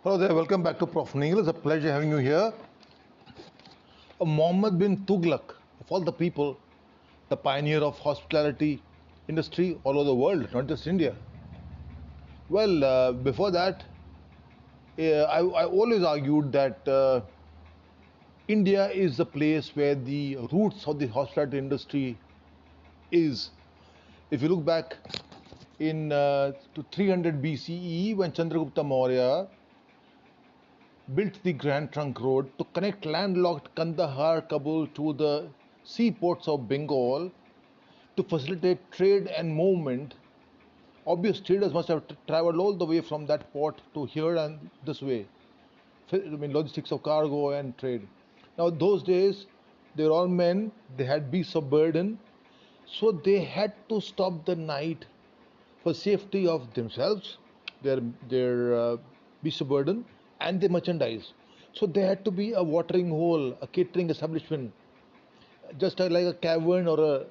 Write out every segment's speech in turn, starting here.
Hello there, welcome back to Profneel. It's a pleasure having you here. Mohammed-Bin-Tughlaq, of all the people, the pioneer of hospitality industry all over the world, not just India. Well, before that, I always argued that India is the place where the roots of the hospitality industry is. If you look back to 300 BCE, when Chandragupta Maurya built the Grand Trunk Road to connect landlocked Kandahar, Kabul to the seaports of Bengal to facilitate trade and movement. Obvious traders must have traveled all the way from that port to here and this way. I mean, logistics of cargo and trade. Now, those days, they were all men, they had beasts of burden, so they had to stop the night for safety of themselves, their beasts of burden, and their merchandise. So there had to be a watering hole, a catering establishment, just like a cavern or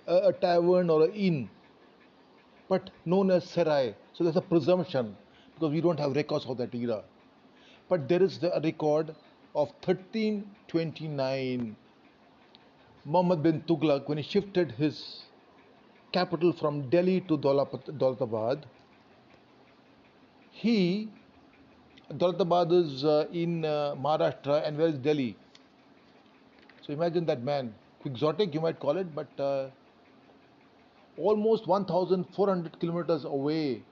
a tavern or an inn, but known as serai. So there's a presumption because we don't have records of that era. But there is a record of 1329. Mohammed-Bin-Tughlaq, when he shifted his capital from Delhi to Daulatabad, Daulatabad is in Maharashtra, and where is Delhi? So imagine that man, Quixotic you might call it, but almost 1,400 kilometers away.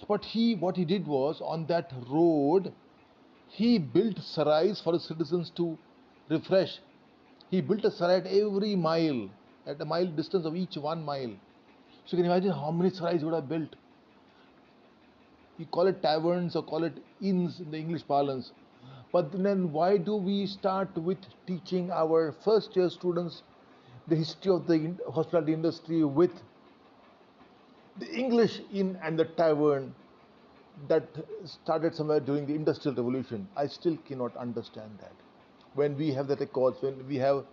But what he did was, on that road, he built serais for his citizens to refresh. He built a serai at every mile, at a mile distance of each 1 mile. So you can imagine how many serais he would have built. You call it taverns or call it inns in the English parlance. But then why do we start with teaching our first year students the history of the hospitality industry with the English inn and the tavern that started somewhere during the Industrial Revolution? I still cannot understand that. When we have the records, when we have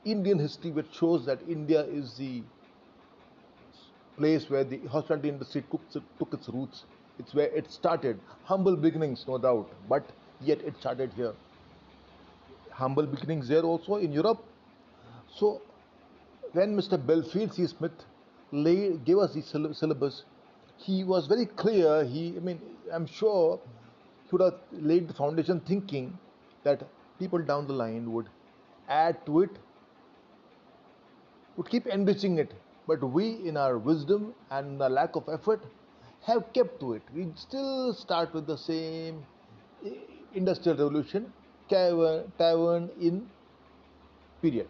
Indian history which shows that India is the place where the hospitality industry took its roots. It's where it started. Humble beginnings, no doubt, but yet it started here. Humble beginnings there also in Europe. So when Mr. Belfield C. Smith gave us the syllabus, he was very clear. I'm sure he would have laid the foundation thinking that people down the line would add to it, would keep enriching it. But we, in our wisdom and the lack of effort, have kept to it. We still start with the same industrial revolution, tavern in period.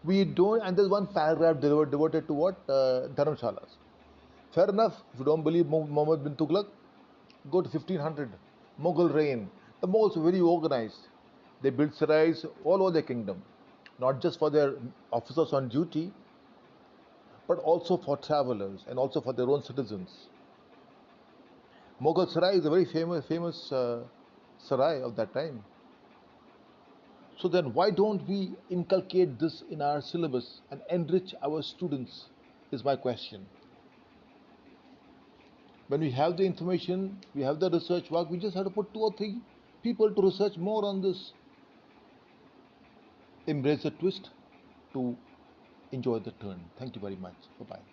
We don't, and there's one paragraph devoted to what? Dharamshalas. Fair enough, if you don't believe Mohammed-Bin-Tughlaq, go to 1500, Mughal reign. The Mughals were very organized. They built serais all over their kingdom, not just for their officers on duty, but also for travelers and also for their own citizens. Mughal serai is a very famous serai of that time. So then why don't we inculcate this in our syllabus and enrich our students, is my question. When we have the information, we have the research work, we just have to put 2 or 3 people to research more on this. Embrace the twist to enjoy the turn. Thank you very much. Bye-bye.